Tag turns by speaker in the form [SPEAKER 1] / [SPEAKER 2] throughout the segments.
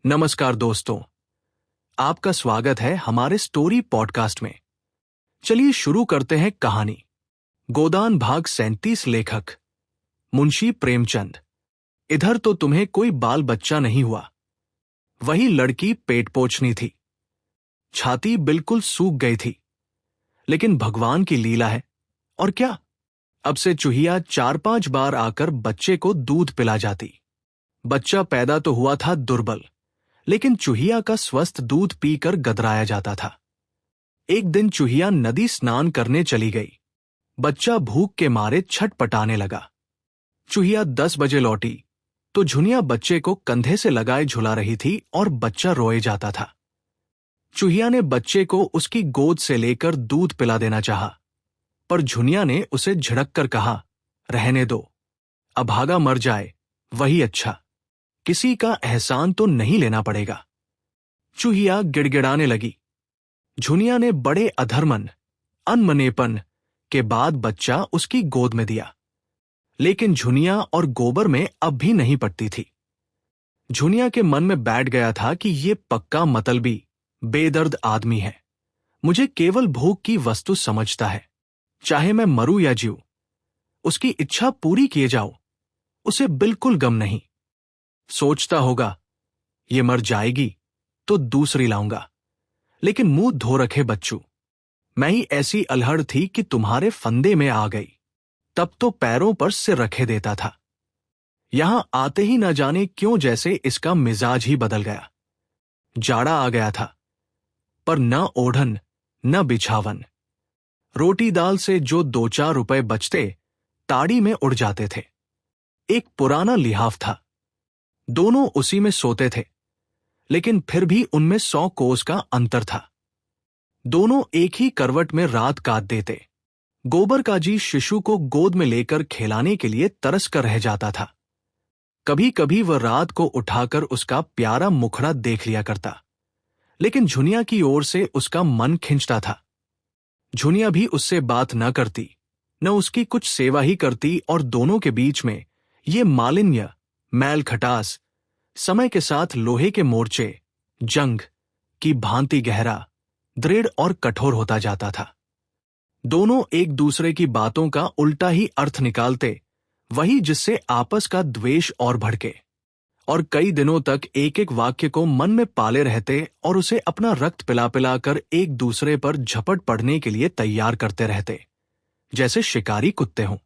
[SPEAKER 1] नमस्कार दोस्तों, आपका स्वागत है हमारे स्टोरी पॉडकास्ट में। चलिए शुरू करते हैं कहानी। गोदान भाग 37। लेखक मुंशी प्रेमचंद। इधर तो तुम्हें कोई बाल बच्चा नहीं हुआ। वही लड़की पेट पोछनी थी, छाती बिल्कुल सूख गई थी। लेकिन भगवान की लीला है। और क्या, अब से चूहिया 4-5 बार आकर बच्चे को दूध पिला जाती। बच्चा पैदा तो हुआ था दुर्बल, लेकिन चूहिया का स्वस्थ दूध पीकर गदराया जाता था। एक दिन चूहिया नदी स्नान करने चली गई। बच्चा भूख के मारे छटपटाने लगा। चूहिया 10 बजे लौटी तो झुनिया बच्चे को कंधे से लगाए झुला रही थी और बच्चा रोए जाता था। चूहिया ने बच्चे को उसकी गोद से लेकर दूध पिला देना चाहा, पर झुनिया ने उसे झिड़क कर कहा, रहने दो, अभागा मर जाए वही अच्छा, किसी का एहसान तो नहीं लेना पड़ेगा। चूहिया गिड़गिड़ाने लगी। झुनिया ने बड़े अधर्मन, अनमनेपन के बाद बच्चा उसकी गोद में दिया, लेकिन झुनिया और गोबर में अब भी नहीं पटती थी। झुनिया के मन में बैठ गया था कि ये पक्का मतलबी, बेदर्द आदमी है। मुझे केवल भूख की वस्तु समझता है, चाहे मैं मरूं या जीऊं, उसकी इच्छा पूरी किए जाओ, उसे बिल्कुल गम नहीं। सोचता होगा, ये मर जाएगी तो दूसरी लाऊंगा, लेकिन मुंह धो रखे बच्चू, मैं ही ऐसी अलहड़ थी कि तुम्हारे फंदे में आ गई। तब तो पैरों पर सिर रखे देता था। यहां आते ही न जाने क्यों जैसे इसका मिजाज ही बदल गया। जाड़ा आ गया था, पर न ओढ़न न बिछावन। रोटी दाल से जो 2-4 रुपए बचते ताड़ी में उड़ जाते थे। एक पुराना लिहाफ था, दोनों उसी में सोते थे, लेकिन फिर भी उनमें 100 कोस का अंतर था। दोनों एक ही करवट में रात काट देते। गोबर का जी शिशु को गोद में लेकर खिलाने के लिए तरस कर रह जाता था। कभी कभी वह रात को उठाकर उसका प्यारा मुखड़ा देख लिया करता, लेकिन झुनिया की ओर से उसका मन खिंचता था। झुनिया भी उससे बात न करती, न उसकी कुछ सेवा ही करती, और दोनों के बीच में ये मालिन्य, मैल खटास समय के साथ लोहे के मोर्चे, जंग की भांति गहरा, दृढ़ और कठोर होता जाता था। दोनों एक दूसरे की बातों का उल्टा ही अर्थ निकालते, वही जिससे आपस का द्वेष और भड़के, और कई दिनों तक एक एक वाक्य को मन में पाले रहते और उसे अपना रक्त पिला पिलाकर एक दूसरे पर झपट पड़ने के लिए तैयार करते रहते, जैसे शिकारी कुत्ते हों।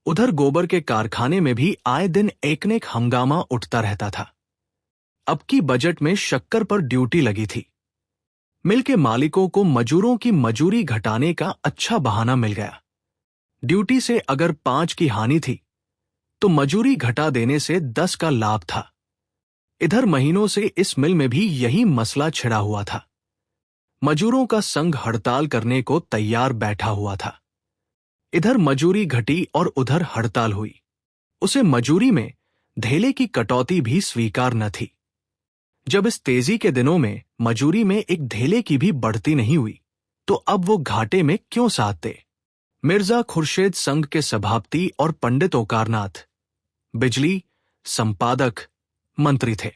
[SPEAKER 1] उधर गोबर के कारखाने में भी आए दिन एक न एक हंगामा उठता रहता था। अब की बजट में शक्कर पर ड्यूटी लगी थी। मिल के मालिकों को मजूरों की मजूरी घटाने का अच्छा बहाना मिल गया। ड्यूटी से अगर 5 की हानि थी, तो मजूरी घटा देने से 10 का लाभ था। इधर महीनों से इस मिल में भी यही मसला छिड़ा हुआ था। मजूरों का संघ हड़ताल करने को तैयार बैठा हुआ था। इधर मजूरी घटी और उधर हड़ताल हुई। उसे मजूरी में धेले की कटौती भी स्वीकार न थी। जब इस तेजी के दिनों में मजूरी में एक धेले की भी बढ़ती नहीं हुई, तो अब वो घाटे में क्यों साधते। मिर्जा खुर्शेद संघ के सभापति और पंडित ओकारनाथ बिजली, संपादक, मंत्री थे।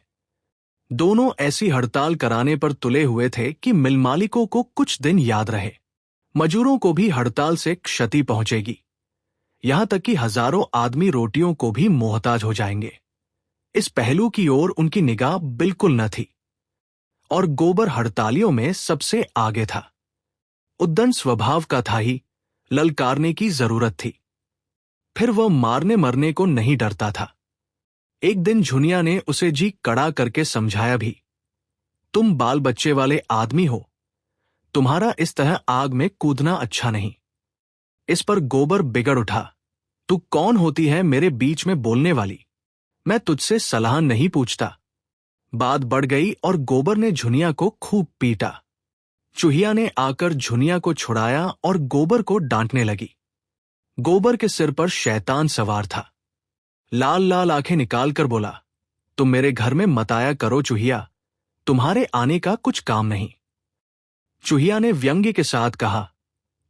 [SPEAKER 1] दोनों ऐसी हड़ताल कराने पर तुले हुए थे कि मिल मालिकों को कुछ दिन याद रहे। मजूरों को भी हड़ताल से क्षति पहुंचेगी, यहां तक कि हजारों आदमी रोटियों को भी मोहताज हो जाएंगे। इस पहलू की ओर उनकी निगाह बिल्कुल न थी, और गोबर हड़तालियों में सबसे आगे था। उद्दंड स्वभाव का था ही, ललकारने की जरूरत थी। फिर वह मारने मरने को नहीं डरता था। एक दिन झुनिया ने उसे जी कड़ा करके समझाया भी, तुम बाल बच्चे वाले आदमी हो, तुम्हारा इस तरह आग में कूदना अच्छा नहीं। इस पर गोबर बिगड़ उठा, तू कौन होती है मेरे बीच में बोलने वाली, मैं तुझसे सलाह नहीं पूछता। बात बढ़ गई और गोबर ने झुनिया को खूब पीटा। चूहिया ने आकर झुनिया को छुड़ाया और गोबर को डांटने लगी। गोबर के सिर पर शैतान सवार था। लाल लाल आंखें निकालकर बोला, तुम मेरे घर में मत आया करो चूहिया, तुम्हारे आने का कुछ काम नहीं। चूहिया ने व्यंग्य के साथ कहा,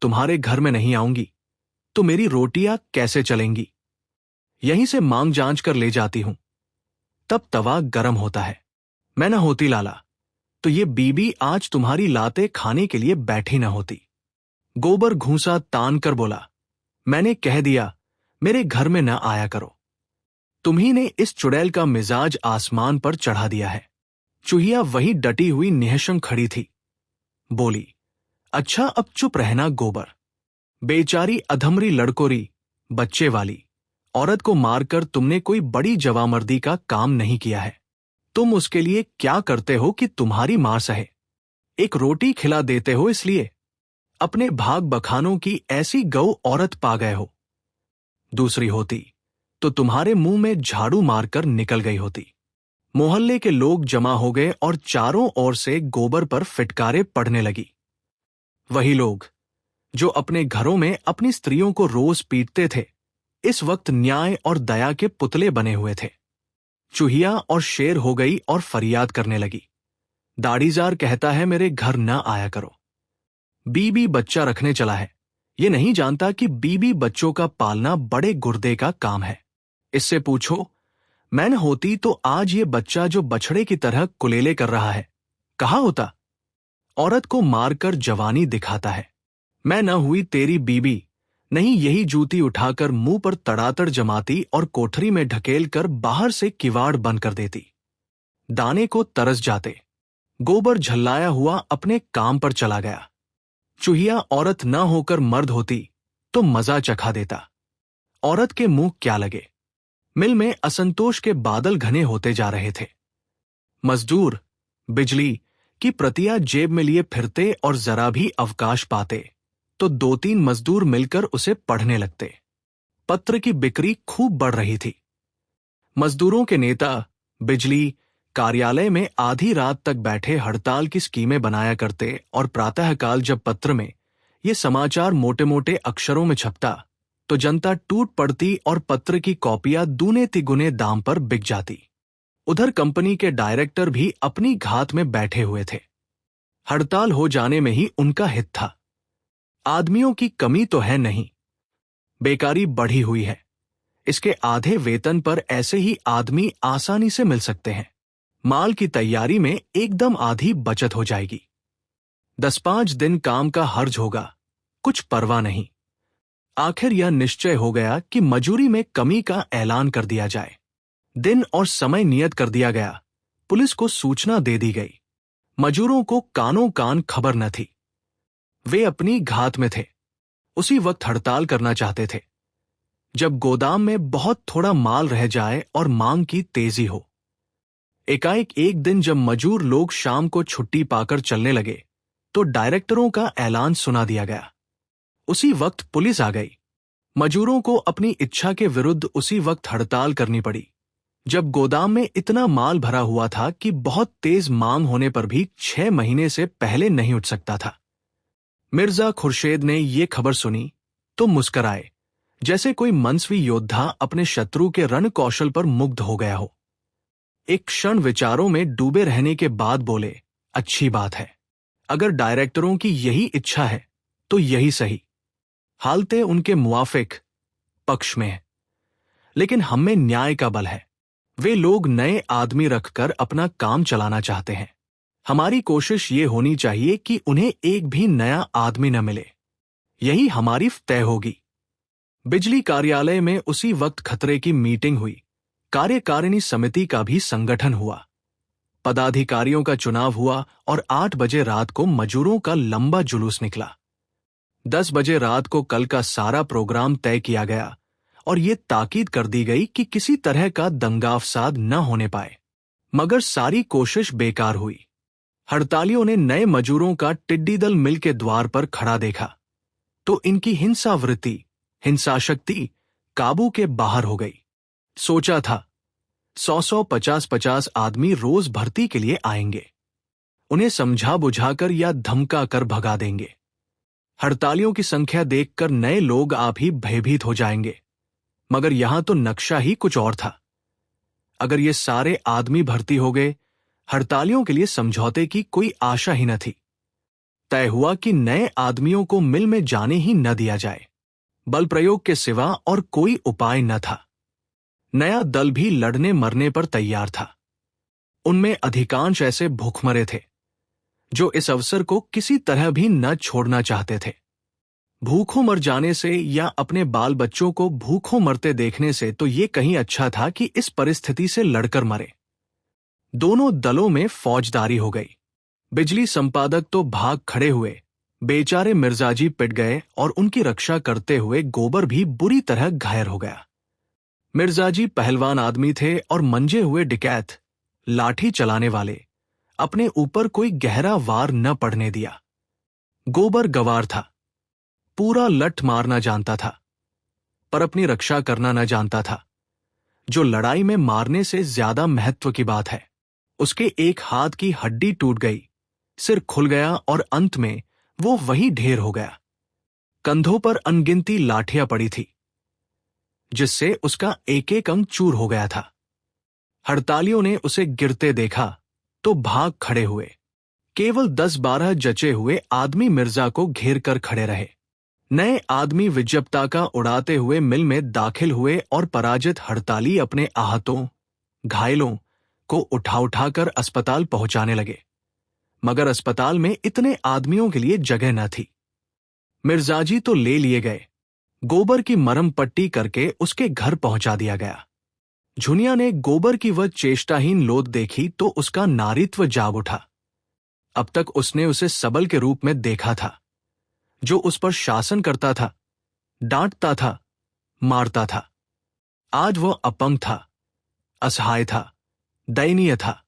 [SPEAKER 1] तुम्हारे घर में नहीं आऊंगी तो मेरी रोटियां कैसे चलेंगी, यहीं से मांग जांच कर ले जाती हूं, तब तवा गरम होता है। मैं न होती लाला, तो ये बीबी आज तुम्हारी लाते खाने के लिए बैठी न होती। गोबर घूंसा तान कर बोला, मैंने कह दिया मेरे घर में न आया करो। तुम्ही ने इस चुड़ैल का मिजाज आसमान पर चढ़ा दिया है। चूहिया वही डटी हुई निहशंक खड़ी थी। बोली, अच्छा अब चुप रहना गोबर। बेचारी अधमरी लड़कोरी, बच्चे वाली औरत को मारकर तुमने कोई बड़ी जवामर्दी का काम नहीं किया है। तुम उसके लिए क्या करते हो कि तुम्हारी मार सहे? एक रोटी खिला देते हो इसलिए? अपने भाग बखानों की ऐसी गौ औरत पा गए हो। दूसरी होती तो तुम्हारे मुंह में झाड़ू मारकर निकल गई होती। मोहल्ले के लोग जमा हो गए और चारों ओर से गोबर पर फिटकारे पड़ने लगी। वही लोग जो अपने घरों में अपनी स्त्रियों को रोज पीटते थे, इस वक्त न्याय और दया के पुतले बने हुए थे। चूहिया और शेर हो गई और फरियाद करने लगी। दाढ़ीजार कहता है मेरे घर न आया करो। बीबी बच्चा रखने चला है, ये नहीं जानता कि बीबी बच्चों का पालना बड़े गुर्दे का काम है। इससे पूछो, मैं न होती तो आज ये बच्चा जो बछड़े की तरह कुलेले कर रहा है, कहाँ होता? औरत को मारकर जवानी दिखाता है। मैं न हुई तेरी बीबी, नहीं यही जूती उठाकर मुंह पर तड़ातड़ जमाती और कोठरी में ढकेल कर बाहर से किवाड़ बंद कर देती। दाने को तरस जाते। गोबर झल्लाया हुआ अपने काम पर चला गया। चूहिया औरत न होकर मर्द होती तो मजा चखा देता। औरत के मुंह क्या लगे। मिल में असंतोष के बादल घने होते जा रहे थे। मजदूर बिजली की प्रतियां जेब में लिए फिरते और जरा भी अवकाश पाते तो 2-3 मजदूर मिलकर उसे पढ़ने लगते। पत्र की बिक्री खूब बढ़ रही थी। मजदूरों के नेता बिजली कार्यालय में आधी रात तक बैठे हड़ताल की स्कीमें बनाया करते और प्रातःकाल जब पत्र में ये समाचार मोटे मोटे अक्षरों में छपता तो जनता टूट पड़ती और पत्र की कॉपियां दूने तिगुने दाम पर बिक जाती। उधर कंपनी के डायरेक्टर भी अपनी घात में बैठे हुए थे। हड़ताल हो जाने में ही उनका हित था। आदमियों की कमी तो है नहीं, बेकारी बढ़ी हुई है। इसके आधे वेतन पर ऐसे ही आदमी आसानी से मिल सकते हैं। माल की तैयारी में एकदम आधी बचत हो जाएगी। 10-5 दिन काम का हर्ज होगा, कुछ परवाह नहीं। आखिर यह निश्चय हो गया कि मजूरी में कमी का ऐलान कर दिया जाए। दिन और समय नियत कर दिया गया। पुलिस को सूचना दे दी गई। मजूरों को कानों कान खबर न थी। वे अपनी घात में थे। उसी वक्त हड़ताल करना चाहते थे जब गोदाम में बहुत थोड़ा माल रह जाए और मांग की तेजी हो। एकाएक एक दिन जब मजूर लोग शाम को छुट्टी पाकर चलने लगे तो डायरेक्टरों का ऐलान सुना दिया गया। उसी वक्त पुलिस आ गई। मजूरों को अपनी इच्छा के विरुद्ध उसी वक्त हड़ताल करनी पड़ी जब गोदाम में इतना माल भरा हुआ था कि बहुत तेज मांग होने पर भी 6 महीने से पहले नहीं उठ सकता था। मिर्जा खुर्शेद ने ये खबर सुनी तो मुस्कराए, जैसे कोई मनस्वी योद्धा अपने शत्रु के रण कौशल पर मुग्ध हो गया हो। एक क्षण विचारों में डूबे रहने के बाद बोले, अच्छी बात है। अगर डायरेक्टरों की यही इच्छा है तो यही सही। हालतें उनके मुआफिक पक्ष में है, लेकिन हम में न्याय का बल है। वे लोग नए आदमी रखकर अपना काम चलाना चाहते हैं। हमारी कोशिश ये होनी चाहिए कि उन्हें एक भी नया आदमी न मिले। यही हमारी तय होगी। बिजली कार्यालय में उसी वक्त खतरे की मीटिंग हुई। कार्यकारिणी समिति का भी संगठन हुआ। पदाधिकारियों का चुनाव हुआ और 8 बजे रात को मजूरों का लंबा जुलूस निकला। 10 बजे रात को कल का सारा प्रोग्राम तय किया गया और ये ताकीद कर दी गई कि किसी तरह का दंगा फसाद न होने पाए। मगर सारी कोशिश बेकार हुई। हड़तालियों ने नए मजूरों का टिड्डी दल मिल के द्वार पर खड़ा देखा तो इनकी हिंसावृत्ति, हिंसाशक्ति काबू के बाहर हो गई। सोचा था 100-100, 50-50 आदमी रोज भर्ती के लिए आएंगे। उन्हें समझा बुझाकर या धमका कर भगा देंगे। हड़तालियों की संख्या देखकर नए लोग आप ही भयभीत हो जाएंगे। मगर यहां तो नक्शा ही कुछ और था। अगर ये सारे आदमी भर्ती हो गए, हड़तालियों के लिए समझौते की कोई आशा ही न थी। तय हुआ कि नए आदमियों को मिल में जाने ही न दिया जाए। बल प्रयोग के सिवा और कोई उपाय न था। नया दल भी लड़ने मरने पर तैयार था। उनमें अधिकांश ऐसे भूखमरे थे जो इस अवसर को किसी तरह भी न छोड़ना चाहते थे। भूखों मर जाने से या अपने बाल बच्चों को भूखों मरते देखने से तो ये कहीं अच्छा था कि इस परिस्थिति से लड़कर मरे। दोनों दलों में फौजदारी हो गई। बिजली संपादक तो भाग खड़े हुए, बेचारे मिर्जाजी पिट गए और उनकी रक्षा करते हुए गोबर भी बुरी तरह घायल हो गया। मिर्जाजी पहलवान आदमी थे और मंजे हुए डिकैत, लाठी चलाने वाले, अपने ऊपर कोई गहरा वार न पड़ने दिया। गोबर गवार था, पूरा लठ मारना जानता था, पर अपनी रक्षा करना न जानता था, जो लड़ाई में मारने से ज्यादा महत्व की बात है। उसके एक हाथ की हड्डी टूट गई, सिर खुल गया और अंत में वो वही ढेर हो गया। कंधों पर अनगिनती लाठियां पड़ी थी, जिससे उसका एक एक अंग चूर हो गया था। हड़तालियों ने उसे गिरते देखा तो भाग खड़े हुए। केवल 10-12 जचे हुए आदमी मिर्जा को घेर कर खड़े रहे। नए आदमी विज्ञप्ता का उड़ाते हुए मिल में दाखिल हुए और पराजित हड़ताली अपने आहतों, घायलों को उठा उठाकर अस्पताल पहुंचाने लगे, मगर अस्पताल में इतने आदमियों के लिए जगह न थी। मिर्जाजी तो ले लिए गए, गोबर की मरहम पट्टी करके उसके घर पहुंचा दिया गया। झुनिया ने गोबर की वह चेष्टाहीन लोथ देखी तो उसका नारीत्व जाग उठा। अब तक उसने उसे सबल के रूप में देखा था, जो उस पर शासन करता था, डांटता था, मारता था। आज वह अपंग था, असहाय था, दयनीय था।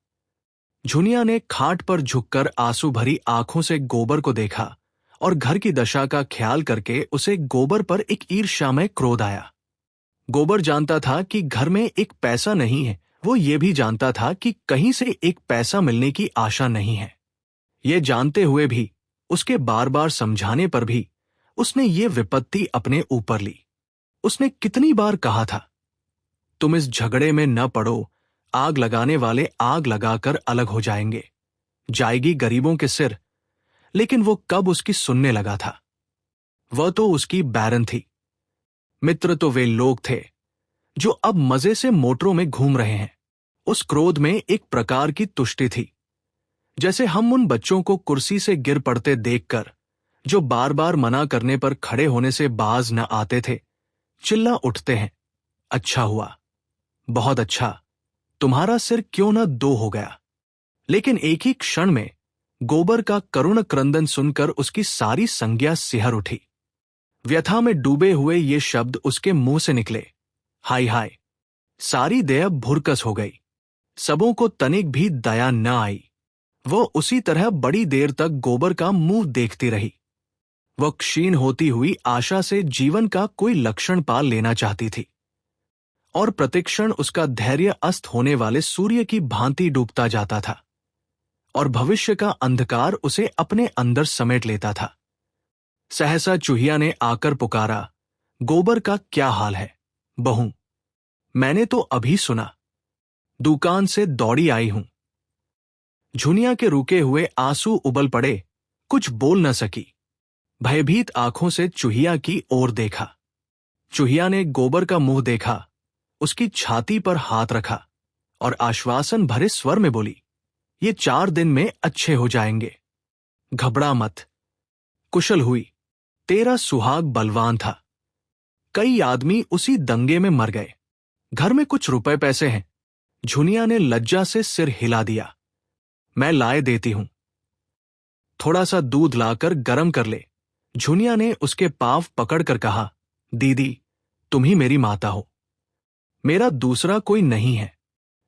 [SPEAKER 1] झुनिया ने खाट पर झुककर आंसू भरी आंखों से गोबर को देखा और घर की दशा का ख्याल करके उसे गोबर पर एक ईर्ष्यामय क्रोध आया। गोबर जानता था कि घर में एक पैसा नहीं है, वो ये भी जानता था कि कहीं से एक पैसा मिलने की आशा नहीं है। ये जानते हुए भी, उसके बार बार समझाने पर भी, उसने ये विपत्ति अपने ऊपर ली। उसने कितनी बार कहा था, तुम इस झगड़े में न पड़ो, आग लगाने वाले आग लगाकर अलग हो जाएंगे, जाएगी गरीबों के सिर। लेकिन वो कब उसकी सुनने लगा था? वह तो उसकी बैरन थी। मित्र तो वे लोग थे जो अब मजे से मोटरों में घूम रहे हैं। उस क्रोध में एक प्रकार की तुष्टि थी, जैसे हम उन बच्चों को कुर्सी से गिर पड़ते देखकर, जो बार बार मना करने पर खड़े होने से बाज न आते थे, चिल्ला उठते हैं, अच्छा हुआ, बहुत अच्छा, तुम्हारा सिर क्यों न दो हो गया। लेकिन एक ही क्षण में गोबर का करुण क्रंदन सुनकर उसकी सारी संज्ञा सिहर उठी। व्यथा में डूबे हुए ये शब्द उसके मुंह से निकले, हाय हाय। सारी दया भुरकस हो गई, सबों को तनिक भी दया न आई। वह उसी तरह बड़ी देर तक गोबर का मुंह देखती रही। वह क्षीण होती हुई आशा से जीवन का कोई लक्षण पा लेना चाहती थी, और प्रतिक्षण उसका धैर्य अस्त होने वाले सूर्य की भांति डूबता जाता था, और भविष्य का अंधकार उसे अपने अंदर समेट लेता था। सहसा चूहिया ने आकर पुकारा, गोबर का क्या हाल है बहू? मैंने तो अभी सुना, दुकान से दौड़ी आई हूं। झुनिया के रुके हुए आंसू उबल पड़े, कुछ बोल न सकी। भयभीत आंखों से चूहिया की ओर देखा। चूहिया ने गोबर का मुंह देखा, उसकी छाती पर हाथ रखा और आश्वासन भरे स्वर में बोली, ये 4 दिन में अच्छे हो जाएंगे, घबरा मत। कुशल हुई, तेरा सुहाग बलवान था। कई आदमी उसी दंगे में मर गए। घर में कुछ रुपए पैसे हैं। झुनिया ने लज्जा से सिर हिला दिया, मैं लाए देती हूं। थोड़ा सा दूध लाकर गरम कर ले। झुनिया ने उसके पांव पकड़कर कहा, दीदी तुम ही मेरी माता हो, मेरा दूसरा कोई नहीं है।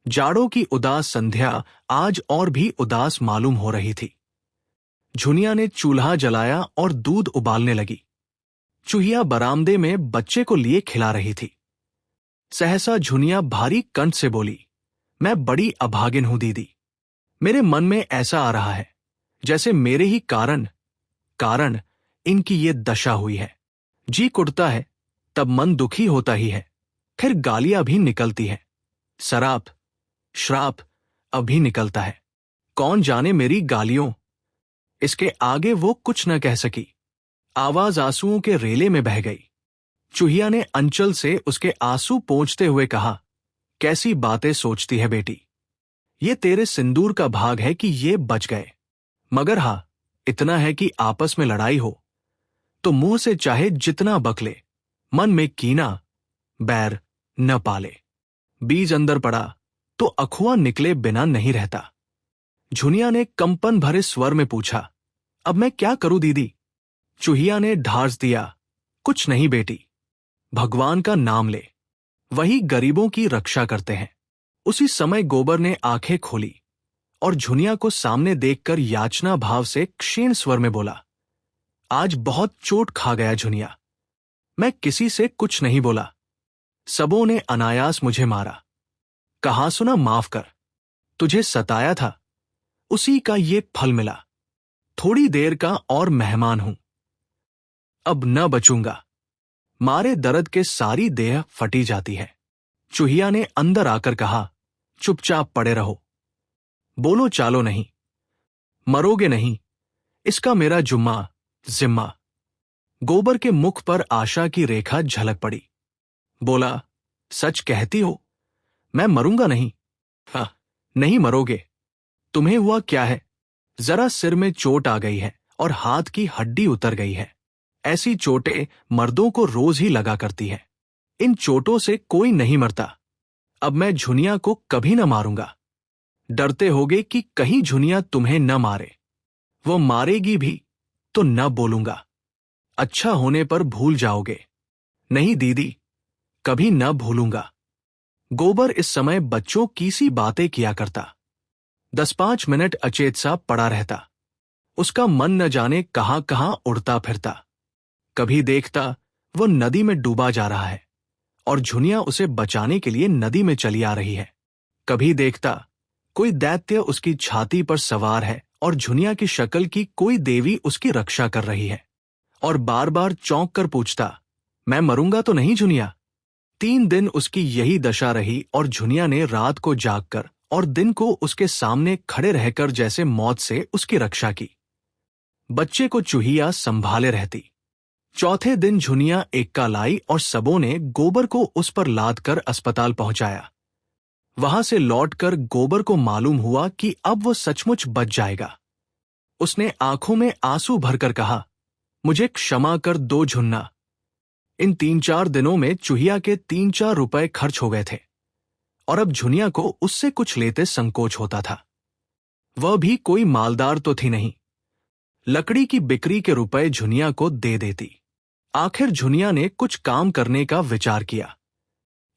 [SPEAKER 1] जाड़ों की उदास संध्या आज और भी उदास मालूम हो रही थी। झुनिया ने चूल्हा जलाया और दूध उबालने लगी। चूहिया बरामदे में बच्चे को लिए खिला रही थी। सहसा झुनिया भारी कंठ से बोली, मैं बड़ी अभागिन हूं दीदी। मेरे मन में ऐसा आ रहा है जैसे मेरे ही कारण इनकी ये दशा हुई है। जी कुटता है तब मन दुखी होता ही है, फिर गालियां भी निकलती हैं, सराप श्राप अभी निकलता है। कौन जाने मेरी गालियों। इसके आगे वो कुछ न कह सकी। आवाज आंसुओं के रेले में बह गई। चूहिया ने अंचल से उसके आंसू पोंछते हुए कहा, कैसी बातें सोचती है बेटी, ये तेरे सिंदूर का भाग है कि ये बच गए, मगर हाँ, इतना है कि आपस में लड़ाई हो तो मुंह से चाहे जितना बकले, मन में कीना बैर न पाले। बीज अंदर पड़ा तो अखुआ निकले बिना नहीं रहता। झुनिया ने कंपन भरे स्वर में पूछा, अब मैं क्या करूं दीदी? चूहिया ने ढार्स दिया, कुछ नहीं बेटी, भगवान का नाम ले, वही गरीबों की रक्षा करते हैं। उसी समय गोबर ने आंखें खोली और झुनिया को सामने देखकर याचना भाव से क्षीण स्वर में बोला, आज बहुत चोट खा गया झुनिया, मैं किसी से कुछ नहीं बोला, सबों ने अनायास मुझे मारा, कहा सुना माफ कर, तुझे सताया था, उसी का ये फल मिला, थोड़ी देर का और मेहमान हूं, अब न बचूंगा। मारे दर्द के सारी देह फटी जाती है। चूहिया ने अंदर आकर कहा, चुपचाप पड़े रहो, बोलो चालो नहीं, मरोगे नहीं, इसका मेरा जिम्मा। गोबर के मुख पर आशा की रेखा झलक पड़ी। बोला, सच कहती हो? मैं मरूंगा नहीं? हाँ, नहीं मरोगे। तुम्हें हुआ क्या है? जरा सिर में चोट आ गई है और हाथ की हड्डी उतर गई है। ऐसी चोटें मर्दों को रोज ही लगा करती हैं। इन चोटों से कोई नहीं मरता। अब मैं झुनिया को कभी न मारूंगा। डरते होगे कि कहीं झुनिया तुम्हें न मारे। वो मारेगी भी तो न बोलूंगा। अच्छा होने पर भूल जाओगे। नहीं दीदी, कभी न भूलूंगा। गोबर इस समय बच्चों की सी बातें किया करता। 10-5 मिनट अचेत सा पड़ा रहता। उसका मन न जाने कहां कहां उड़ता फिरता। कभी देखता वो नदी में डूबा जा रहा है और झुनिया उसे बचाने के लिए नदी में चली आ रही है। कभी देखता कोई दैत्य उसकी छाती पर सवार है और झुनिया की शक्ल की कोई देवी उसकी रक्षा कर रही है। और बार बार चौंक कर पूछता, मैं मरूंगा तो नहीं झुनिया? 3 दिन उसकी यही दशा रही और झुनिया ने रात को जागकर और दिन को उसके सामने खड़े रहकर जैसे मौत से उसकी रक्षा की। बच्चे को चूहिया संभाले रहती। चौथे दिन झुनिया एक्का लाई और सबों ने गोबर को उस पर लाद कर अस्पताल पहुंचाया। वहां से लौटकर गोबर को मालूम हुआ कि अब वो सचमुच बच जाएगा। उसने आंखों में आंसू भरकर कहा, मुझे क्षमा कर दो झुन्ना। इन 3-4 दिनों में चूहिया के 3-4 रुपए खर्च हो गए थे और अब झुनिया को उससे कुछ लेते संकोच होता था। वह भी कोई मालदार तो थी नहीं। लकड़ी की बिक्री के रुपए झुनिया को दे देती। आखिर झुनिया ने कुछ काम करने का विचार किया।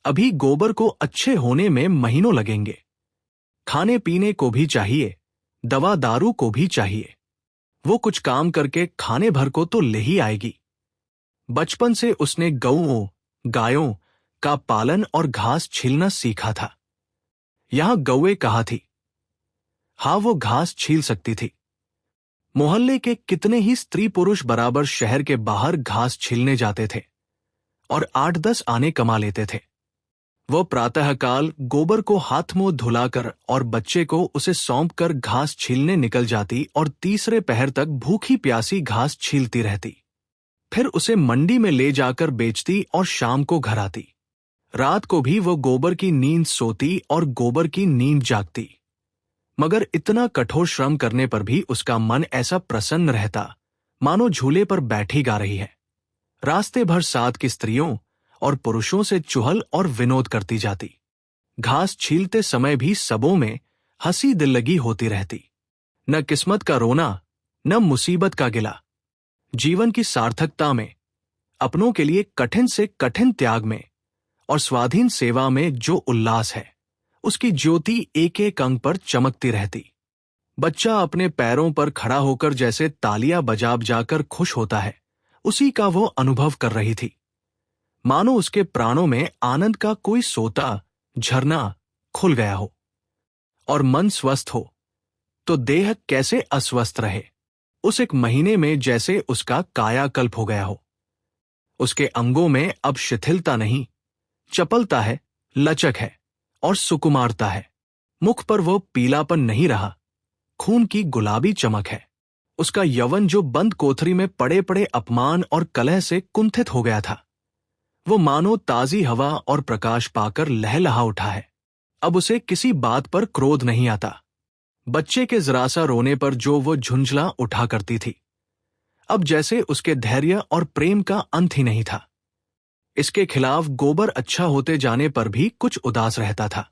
[SPEAKER 1] अभी गोबर को अच्छे होने में महीनों लगेंगे। खाने पीने को भी चाहिए, दवा दारू को भी चाहिए। वो कुछ काम करके खाने भर को तो ले ही आएगी। बचपन से उसने गऊओं, गायों का पालन और घास छीलना सीखा था। यहां गौएं कहाँ थी? हाँ, वो घास छील सकती थी। मोहल्ले के कितने ही स्त्री पुरुष बराबर शहर के बाहर घास छीलने जाते थे और 8-10 आने कमा लेते थे। वो प्रातःकाल गोबर को हाथ मुंह धुलाकर और बच्चे को उसे सौंपकर घास छीलने निकल जाती और तीसरे पहर तक भूखी प्यासी घास छीलती रहती। फिर उसे मंडी में ले जाकर बेचती और शाम को घर आती। रात को भी वो गोबर की नींद सोती और गोबर की नींद जागती। मगर इतना कठोर श्रम करने पर भी उसका मन ऐसा प्रसन्न रहता मानो झूले पर बैठी गा रही है। रास्ते भर साथ की स्त्रियों और पुरुषों से चुहल और विनोद करती जाती। घास छीलते समय भी सबों में हंसी दिल लगी होती रहती। न किस्मत का रोना, न मुसीबत का गिला। जीवन की सार्थकता में, अपनों के लिए कठिन से कठिन त्याग में और स्वाधीन सेवा में जो उल्लास है, उसकी ज्योति एक एक अंग पर चमकती रहती। बच्चा अपने पैरों पर खड़ा होकर जैसे तालियां बजा जाकर खुश होता है, उसी का वो अनुभव कर रही थी। मानो उसके प्राणों में आनंद का कोई सोता झरना खुल गया हो। और मन स्वस्थ हो तो देह कैसे अस्वस्थ रहे। उस एक महीने में जैसे उसका कायाकल्प हो गया हो। उसके अंगों में अब शिथिलता नहीं, चपलता है, लचक है और सुकुमारता है। मुख पर वो पीलापन नहीं रहा, खून की गुलाबी चमक है। उसका यौवन जो बंद कोठरी में पड़े पड़े अपमान और कलह से कुंठित हो गया था, वो मानो ताजी हवा और प्रकाश पाकर लहलहा उठा है। अब उसे किसी बात पर क्रोध नहीं आता। बच्चे के जरा सा रोने पर जो वो झुंझला उठा करती थी, अब जैसे उसके धैर्य और प्रेम का अंत ही नहीं था। इसके खिलाफ गोबर अच्छा होते जाने पर भी कुछ उदास रहता था।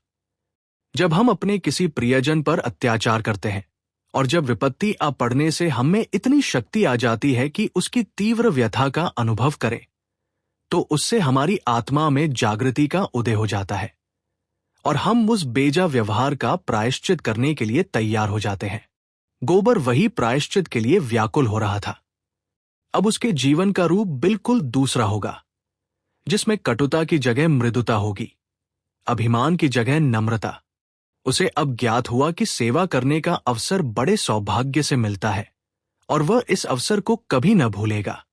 [SPEAKER 1] जब हम अपने किसी प्रियजन पर अत्याचार करते हैं और जब विपत्ति आ पड़ने से हम में इतनी शक्ति आ जाती है कि उसकी तीव्र व्यथा का अनुभव करें, तो उससे हमारी आत्मा में जागृति का उदय हो जाता है और हम उस बेजा व्यवहार का प्रायश्चित करने के लिए तैयार हो जाते हैं। गोबर वही प्रायश्चित के लिए व्याकुल हो रहा था। अब उसके जीवन का रूप बिल्कुल दूसरा होगा, जिसमें कटुता की जगह मृदुता होगी, अभिमान की जगह नम्रता। उसे अब ज्ञात हुआ कि सेवा करने का अवसर बड़े सौभाग्य से मिलता है और वह इस अवसर को कभी न भूलेगा।